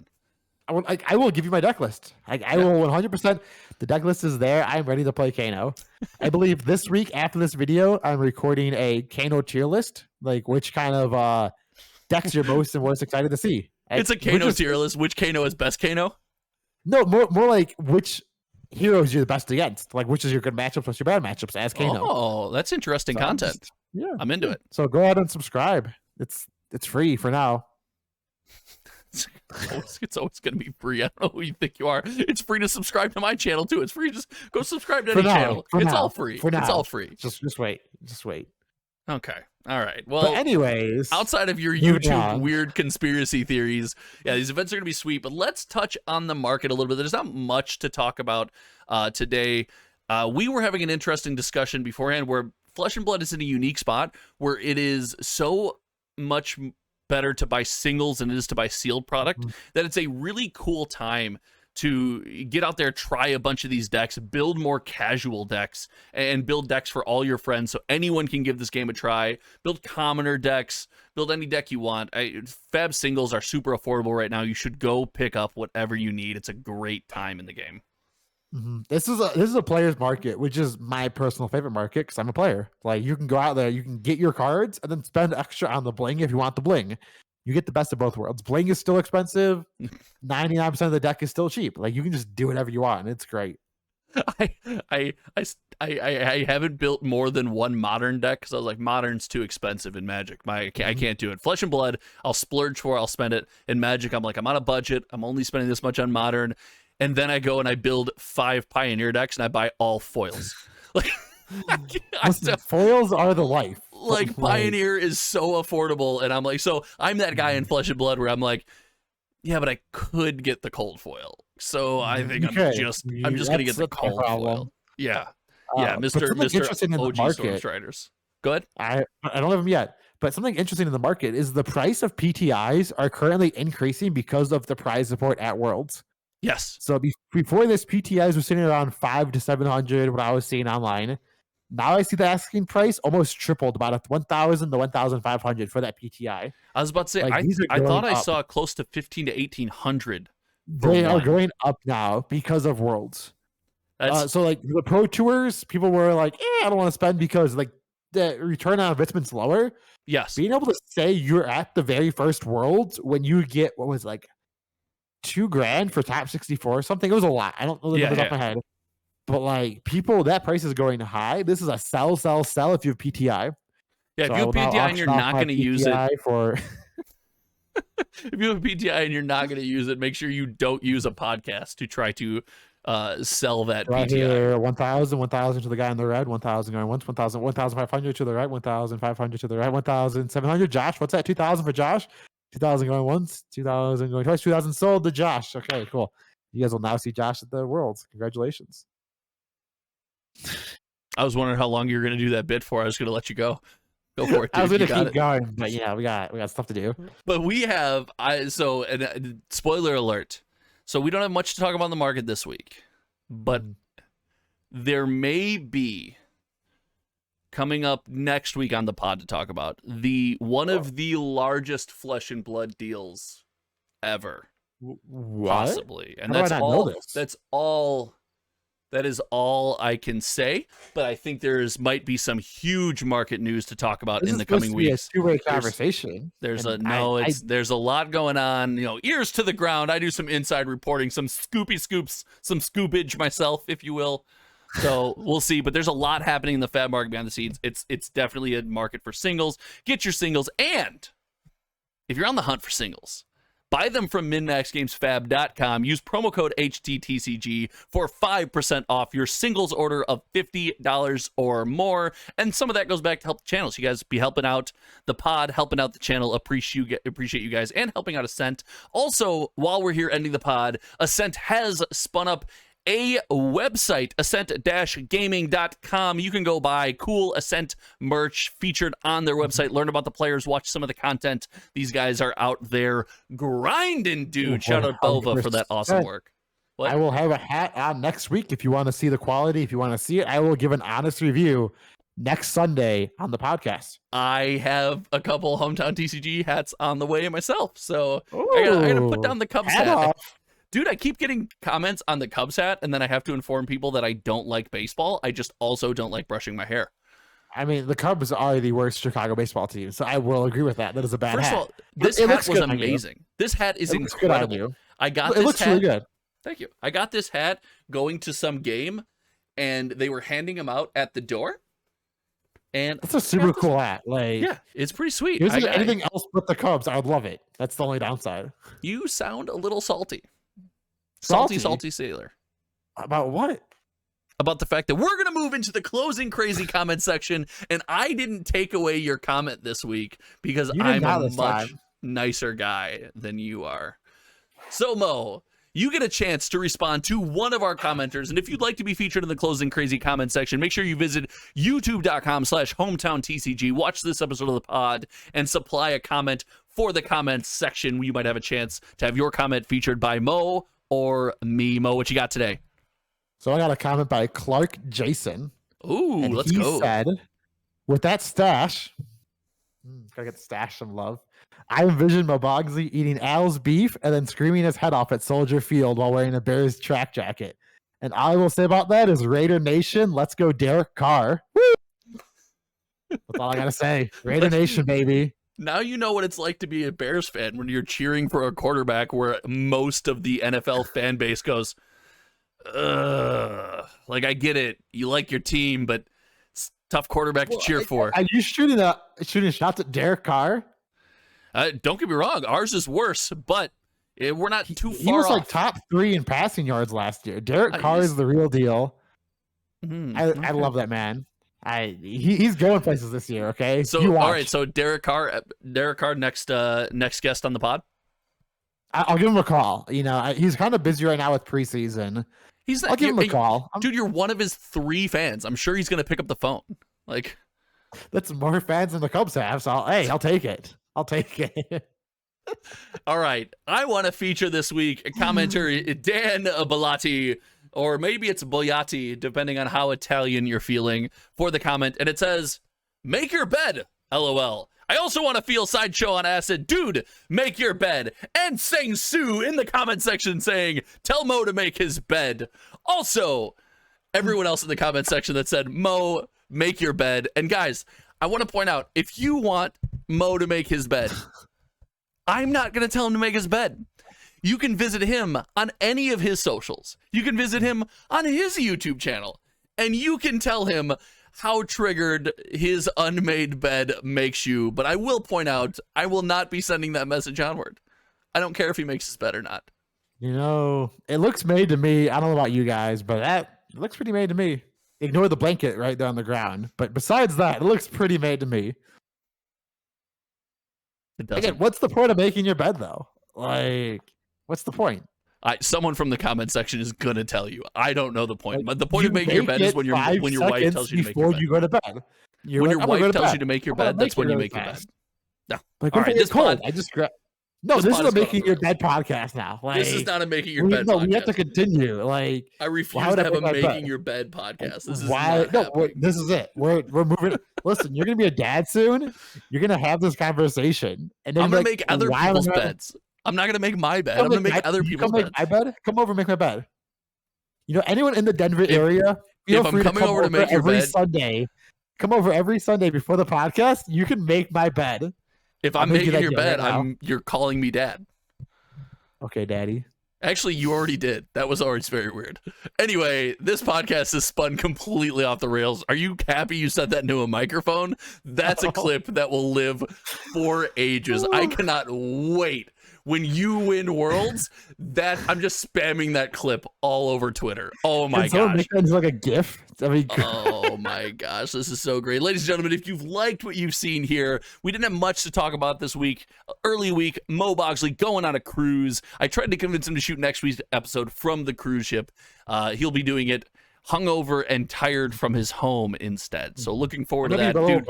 I will give you my deck list. I will 100%. The deck list is there. I'm ready to play Kano. I believe this week after this video, I'm recording a Kano tier list, like which kind of decks you're most and most excited to see. It's a Kano tier list. Which Kano is best Kano? No, more like which heroes you're the best against. Like which is your good matchups, what's your bad matchups as Kano. Oh, that's interesting content. I'm into it. So go ahead and subscribe. It's free for now. It's always going to be free. I don't know who you think you are. It's free to subscribe to my channel too. It's free. Just go subscribe to any channel. It's all free. It's all free. Just wait. Just wait. Okay. All right. Well, but anyways, outside of your YouTube weird conspiracy theories, these events are going to be sweet, but let's touch on the market a little bit. There's not much to talk about today. We were having an interesting discussion beforehand where Flesh and Blood is in a unique spot where it is so much better to buy singles than it is to buy sealed product that it's a really cool time to get out there, try a bunch of these decks, build more casual decks, and build decks for all your friends so anyone can give this game a try. Build commoner decks, build any deck you want. Fab singles are super affordable right now. You should go pick up whatever you need. It's a great time in the game. This is a player's market, which is my personal favorite market because I'm a player. Like, you can go out there, you can get your cards, and then spend extra on the bling if you want the bling. You get the best of both worlds. Bling is still expensive. 99% of the deck is still cheap. Like, you can just do whatever you want, and it's great. I haven't built more than one modern deck because I was like, modern's too expensive in Magic. I can't do it. Flesh and Blood, I'll splurge for, I'll spend it. In Magic, I'm like, I'm on a budget. I'm only spending this much on modern. And then I go and I build 5 Pioneer decks and I buy all foils. Like, Listen, foils are the life. Like, Pioneer is so affordable, and I'm like, so I'm that guy in Flesh and Blood where I'm like, yeah, but I could get the cold foil, so I think I'm just gonna get the cold foil. Yeah, Mr. OG Stormstriders. Go ahead. I don't have them yet, but something interesting in the market is the price of PTIs are currently increasing because of the prize support at Worlds. Yes. So before this, PTIs were sitting around 500 to 700. What I was seeing online. Now I see the asking price almost tripled, about 1,000 to 1,500 for that PTI. I was about to say, like, I thought I saw close to 1,500 to 1,800. They are going up now because of Worlds. So like the Pro Tours, people were like, I don't want to spend because like the return on investment's lower. Yes. Being able to say you're at the very first Worlds when you get what was like $2,000 for top 64 or something. It was a lot. I don't know the numbers off my head. But like people, that price is going high. This is a sell if you have PTI. Yeah, so if you have PTI and you're not going to use it for if you have PTI and you're not going to use it, make sure you don't use a podcast to try to sell that right PTI. Here, 1,000 to the guy in the red, 1,000 going once, 1,500 to the right, 1,500 to the right, 1,700. Josh, what's that? 2,000 for Josh. 2,000 going once, 2,000 going twice, 2,000 sold to Josh. Okay, cool. You guys will now see Josh at the Worlds. Congratulations. I was wondering how long you were going to do that bit for. I was going to let you go. Go for it, dude. I was going to keep going, but yeah, we got stuff to do. But we have, spoiler alert. So we don't have much to talk about in the market this week, but there may be coming up next week on the pod to talk about one of the largest Flesh and Blood deals ever. What? Possibly. And How do I not know this? That is all I can say, but I think might be some huge market news to talk about in the coming weeks. It's a two-way conversation. There's a lot going on. You know, ears to the ground. I do some inside reporting, some scoopy scoops, some scoopage myself, if you will. So we'll see, but there's a lot happening in the Fab market behind the scenes. It's definitely a market for singles. Get your singles, and if you're on the hunt for singles, buy them from MinMaxGamesFab.com. Use promo code HTTCG for 5% off your singles order of $50 or more. And some of that goes back to help the channel. So you guys be helping out the pod, helping out the channel. Appreciate you guys, and helping out Ascent. Also, while we're here ending the pod, Ascent has spun up a website, ascent-gaming.com. You can go buy cool Ascent merch featured on their website, learn about the players, watch some of the content. These guys are out there grinding, dude. Shout out Bova for that awesome work. What? I will have a hat on next week if you want to see the quality. If you want to see it, I will give an honest review next Sunday on the podcast. I have a couple Hometown TCG hats on the way myself, so I gotta put down the Cubs hat. Dude, I keep getting comments on the Cubs hat, and then I have to inform people that I don't like baseball. I just also don't like brushing my hair. I mean, the Cubs are the worst Chicago baseball team, so I will agree with that. That is a bad hat. First of all, this hat was amazing. This hat is incredible. I got this hat. It looks really good. Thank you. I got this hat going to some game, and they were handing them out at the door. And that's a super cool hat. Like, yeah, it's pretty sweet. Anything else but the Cubs, I would love it. That's the only downside. You sound a little salty. Salty sailor. About what? About the fact that we're going to move into the closing crazy comment section, and I didn't take away your comment this week because I'm a much nicer guy than you are. So, Mo, you get a chance to respond to one of our commenters. And if you'd like to be featured in the closing crazy comment section, make sure you visit youtube.com/hometowntcg. Watch this episode of the pod and supply a comment for the comments section. You might have a chance to have your comment featured by Mo or me. Mo, what you got today? So I got a comment by Clark Jason. Ooh, and let's he go. Said, with that stash, gotta get the stash some love. I envision Mobogsley eating Al's beef and then screaming his head off at Soldier Field while wearing a Bears track jacket. And all I will say about that is Raider Nation, let's go Derek Carr. Woo! That's all I gotta say. Raider Nation, baby. Now you know what it's like to be a Bears fan when you're cheering for a quarterback where most of the NFL fan base goes, like, I get it. You like your team, but it's a tough quarterback to cheer for. Are you shooting shots at Derek Carr? Don't get me wrong. Ours is worse, but we're not too far off. He was like top 3 in passing yards last year. Derek Carr is the real deal. I love that man. He's going places this year. Okay, so all right. So Derek Carr, next guest on the pod. I'll give him a call. You know, he's kind of busy right now with preseason. I'll give him a call. Dude, you're one of his 3 fans. I'm sure he's gonna pick up the phone. Like, that's more fans than the Cubs have. So I'll take it. I'll take it. All right. I want to feature this week a commenter, Dan Bellotti, or maybe it's Boyati, depending on how Italian you're feeling, for the comment. And it says, make your bed, LOL. I also want to feel Sideshow on acid. Dude, make your bed. And Sang Soo in the comment section saying, tell Mo to make his bed. Also, everyone else in the comment section that said, Mo, make your bed. And guys, I want to point out, if you want Mo to make his bed, I'm not going to tell him to make his bed. You can visit him on any of his socials. You can visit him on his YouTube channel. And you can tell him how triggered his unmade bed makes you. But I will point out, I will not be sending that message onward. I don't care if he makes his bed or not. You know, it looks made to me. I don't know about you guys, but it looks pretty made to me. Ignore the blanket right there on the ground. But besides that, it looks pretty made to me. It doesn't. Again, what's the point of making your bed, though? Like, what's the point? Someone from the comment section is gonna tell you. I don't know the point, but the point of making your bed is when your wife tells you to make your bed. Before you go to bed. When your wife tells you to make your bed, that's when you make your bed. No. Like, all right, this cold. I just grab. No, this is a making your bed podcast now. Like, this is not a making your bed podcast. No, we have to continue. Like, I refuse to have a making your bed podcast. This is why. No, this is it. We're moving. Listen, you're gonna be a dad soon. You're gonna have this conversation, and then I'm gonna make other people's beds. I'm not gonna make my bed. I'm gonna make other people's beds. My bed. Come over, and make my bed. You know, anyone in the Denver area, feel free to come over to make your bed every Sunday. Come over every Sunday before the podcast. You can make my bed. If I'm making your bed, you're calling me dad. Okay, daddy. Actually, you already did. That was always very weird. Anyway, this podcast is spun completely off the rails. Are you happy you said that into a microphone? That's a clip that will live for ages. I cannot wait. When you win Worlds, that I'm just spamming that clip all over Twitter. Oh my gosh. Make that into like a GIF. Oh my gosh, this is so great. Ladies and gentlemen, if you've liked what you've seen here, we didn't have much to talk about this week. Early week, Mo Bogsley going on a cruise. I tried to convince him to shoot next week's episode from the cruise ship. He'll be doing it hungover and tired from his home instead. So looking forward to that, dude.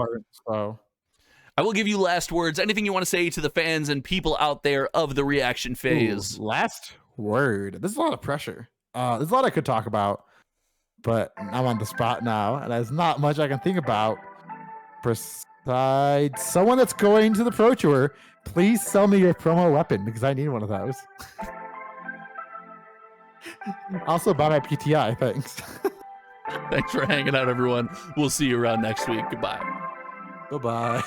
I will give you last words. Anything you want to say to the fans and people out there of the reaction phase? Last word. This is a lot of pressure. There's a lot I could talk about, but I'm on the spot now, and there's not much I can think about. Besides someone that's going to the Pro Tour, please sell me your promo weapon because I need one of those. Also buy my PTI. Thanks. Thanks for hanging out, everyone. We'll see you around next week. Goodbye. Bye-bye.